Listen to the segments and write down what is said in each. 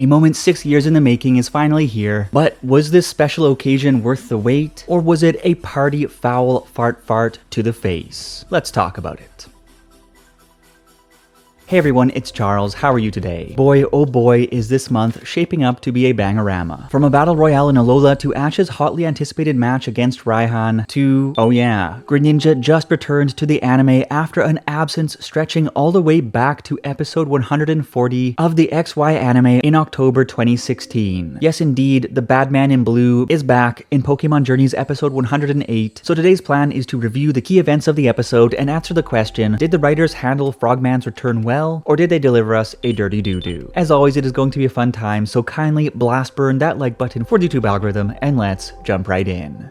A moment 6 years in the making is finally here, but was this special occasion worth the wait, or was it a party foul fart to the face? Let's talk about it. Hey everyone, it's Charles. How are you today? Boy, oh boy, is this month shaping up to be a bangorama. From a battle royale in Alola to Ash's hotly anticipated match against Raihan to, oh yeah, Greninja just returned to the anime after an absence stretching all the way back to episode 140 of the XY anime in October 2016. Yes indeed, the bad man in blue is back in Pokemon Journeys episode 108, so today's plan is to review the key events of the episode and answer the question, did the writers handle Frogman's return well? Or did they deliver us a dirty doo-doo? As always, it is going to be a fun time, so kindly blast burn that like button for the YouTube algorithm, and let's jump right in.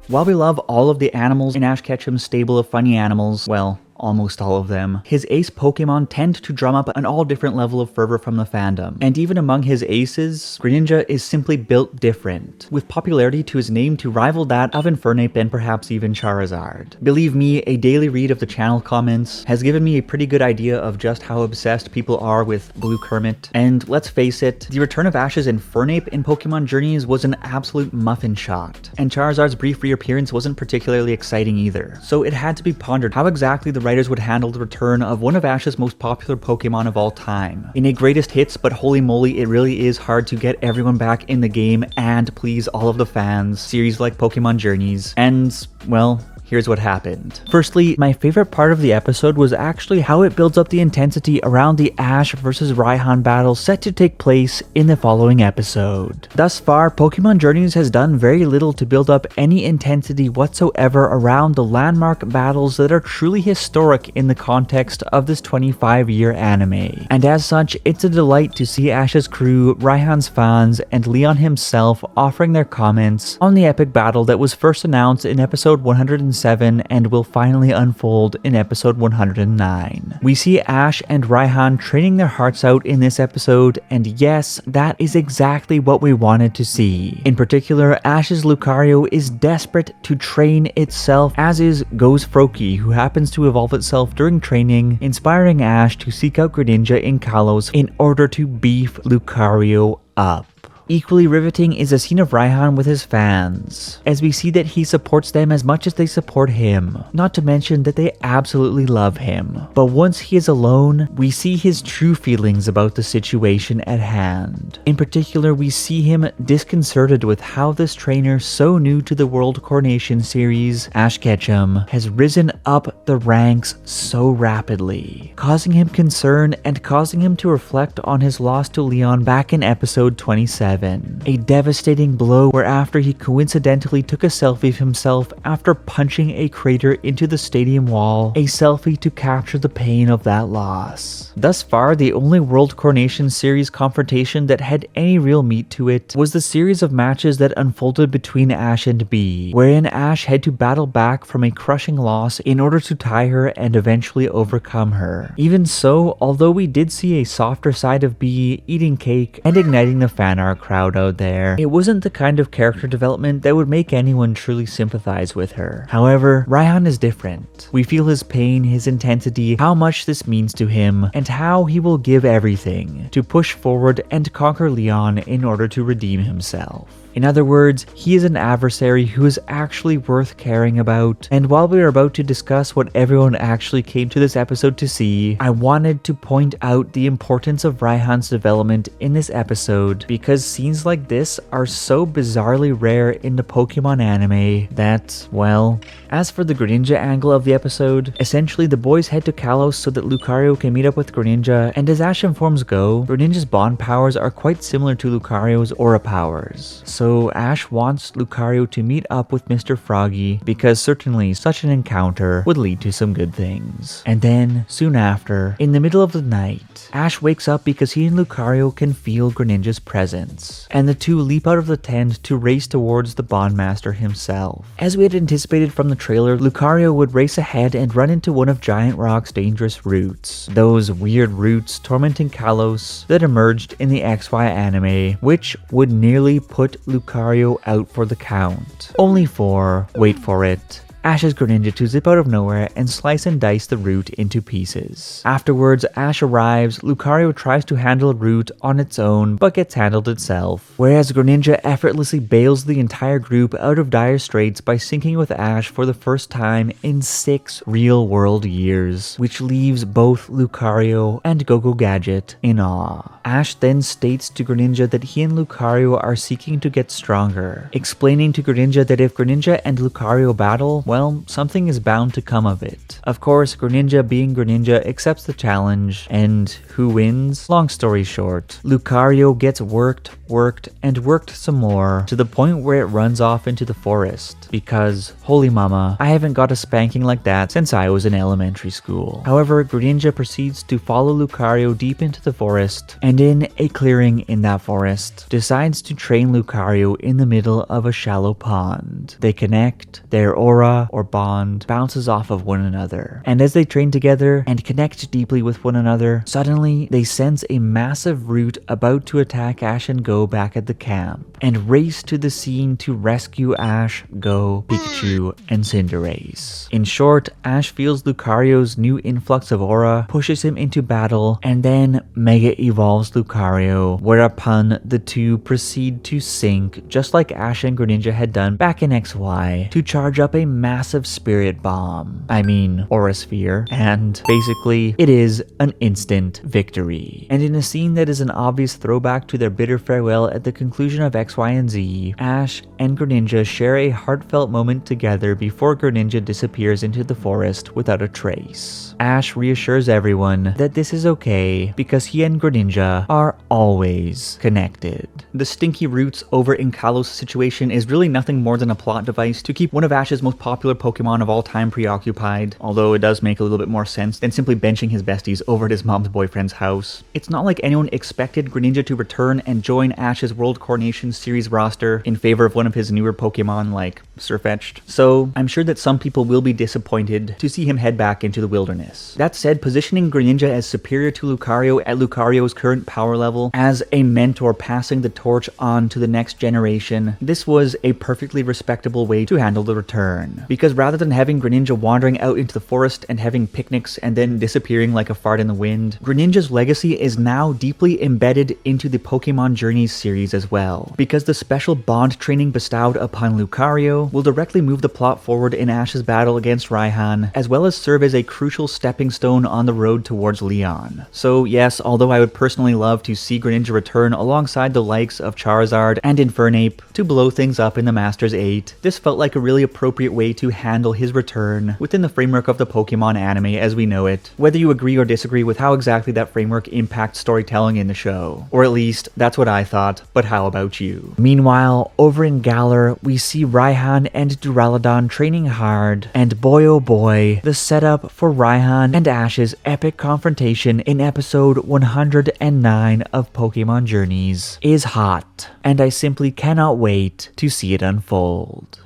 While we love all of the animals in Ash Ketchum's stable of funny animals, well, almost all of them, his ace Pokemon tend to drum up an all different level of fervor from the fandom. And even among his aces, Greninja is simply built different, with popularity to his name to rival that of Infernape and perhaps even Charizard. Believe me, a daily read of the channel comments has given me a pretty good idea of just how obsessed people are with Blue Kermit. And let's face it, the return of Ash's Infernape in Pokemon Journeys was an absolute muffin shot. And Charizard's brief reappearance wasn't particularly exciting either. So it had to be pondered how exactly the writers would handle the return of one of Ash's most popular Pokemon of all time. In a greatest hits, but holy moly, it really is hard to get everyone back in the game and please all of the fans, series like Pokemon Journeys, and, well, here's what happened. Firstly, my favorite part of the episode was actually how it builds up the intensity around the Ash versus Raihan battle set to take place in the following episode. Thus far, Pokemon Journeys has done very little to build up any intensity whatsoever around the landmark battles that are truly historic in the context of this 25-year anime. And as such, it's a delight to see Ash's crew, Raihan's fans, and Leon himself offering their comments on the epic battle that was first announced in episode 107 and will finally unfold in episode 109. We see Ash and Raihan training their hearts out in this episode, and yes, that is exactly what we wanted to see. In particular, Ash's Lucario is desperate to train itself, as is Go's Froakie, who happens to evolve itself during training, inspiring Ash to seek out Greninja in Kalos in order to beef Lucario up. Equally riveting is a scene of Raihan with his fans, as we see that he supports them as much as they support him, not to mention that they absolutely love him. But once he is alone, we see his true feelings about the situation at hand. In particular, we see him disconcerted with how this trainer so new to the World Coronation series, Ash Ketchum, has risen up the ranks so rapidly, causing him concern and causing him to reflect on his loss to Leon back in episode 27. A devastating blow where after he coincidentally took a selfie of himself after punching a crater into the stadium wall, a selfie to capture the pain of that loss. Thus far, the only World Coronation Series confrontation that had any real meat to it was the series of matches that unfolded between Ash and Bee, wherein Ash had to battle back from a crushing loss in order to tie her and eventually overcome her. Even so, although we did see a softer side of Bee eating cake and igniting the fan art crowd out there, it wasn't the kind of character development that would make anyone truly sympathize with her. However, Raihan is different. We feel his pain, his intensity, how much this means to him, and how he will give everything to push forward and conquer Leon in order to redeem himself. In other words, he is an adversary who is actually worth caring about, and while we are about to discuss what everyone actually came to this episode to see, I wanted to point out the importance of Raihan's development in this episode, because scenes like this are so bizarrely rare in the Pokemon anime that, well, as for the Greninja angle of the episode, essentially the boys head to Kalos so that Lucario can meet up with Greninja, and as Ash informs Go, Greninja's bond powers are quite similar to Lucario's aura powers. So Ash wants Lucario to meet up with Mr. Froggy because certainly such an encounter would lead to some good things. And then, soon after, in the middle of the night, Ash wakes up because he and Lucario can feel Greninja's presence, and the two leap out of the tent to race towards the Bondmaster himself. As we had anticipated from the trailer, Lucario would race ahead and run into one of Giant Rock's dangerous roots, those weird roots tormenting Kalos that emerged in the XY anime, which would nearly put Lucario out for the count, only for, wait for it, Ash's Greninja to zip out of nowhere and slice and dice the root into pieces. Afterwards, Ash arrives, Lucario tries to handle root on its own but gets handled itself, whereas Greninja effortlessly bails the entire group out of dire straits by syncing with Ash for the first time in 6 real-world years, which leaves both Lucario and Go-Go Gadget in awe. Ash then states to Greninja that he and Lucario are seeking to get stronger, explaining to Greninja that if Greninja and Lucario battle, well, something is bound to come of it. Of course, Greninja being Greninja accepts the challenge, and who wins? Long story short, Lucario gets worked some more, to the point where it runs off into the forest, because, holy mama, I haven't got a spanking like that since I was in elementary school. However, Greninja proceeds to follow Lucario deep into the forest, and in a clearing in that forest, decides to train Lucario in the middle of a shallow pond. They connect, their aura, or bond, bounces off of one another, and as they train together and connect deeply with one another, suddenly they sense a massive root about to attack Ash and Go back at the camp, and race to the scene to rescue Ash, Go, Pikachu, and Cinderace. In short, Ash feels Lucario's new influx of aura, pushes him into battle, and then Mega Evolves Lucario, whereupon the two proceed to sync, just like Ash and Greninja had done back in XY, to charge up a massive Spirit Bomb. I mean, Aura Sphere, and basically, it is an instant victory. And in a scene that is an obvious throwback to their bitter farewell at the conclusion of X, Y, and Z, Ash and Greninja share a heartfelt moment together before Greninja disappears into the forest without a trace. Ash reassures everyone that this is okay because he and Greninja are always connected. The stinky roots over in Kalos situation is really nothing more than a plot device to keep one of Ash's most popular Pokemon of all time preoccupied, although it does make a little bit more sense than simply benching his besties over at his mom's boyfriend's house. It's not like anyone expected Greninja to return and join Ash's World Coronation Series roster in favor of one of his newer Pokemon like Sirfetch'd, so I'm sure that some people will be disappointed to see him head back into the wilderness. That said, positioning Greninja as superior to Lucario at Lucario's current power level, as a mentor passing the torch on to the next generation, this was a perfectly respectable way to handle the return. Because rather than having Greninja wandering out into the forest and having picnics and then disappearing like a fart in the wind, Greninja's legacy is now deeply embedded into the Pokemon Journeys series as well, because the special bond training bestowed upon Lucario will directly move the plot forward in Ash's battle against Raihan, as well as serve as a crucial stepping stone on the road towards Leon. So yes, although I would personally love to see Greninja return alongside the likes of Charizard and Infernape to blow things up in the Masters 8, this felt like a really appropriate way to handle his return within the framework of the Pokemon anime as we know it, whether you agree or disagree with how exactly that framework impacts storytelling in the show. Or at least, that's what I thought, but how about you? Meanwhile, over in Galar, we see Raihan and Duraludon training hard, and boy oh boy, the setup for Raihan and Ash's epic confrontation in episode 109 of Pokemon Journeys is hot, and I simply cannot wait to see it unfold.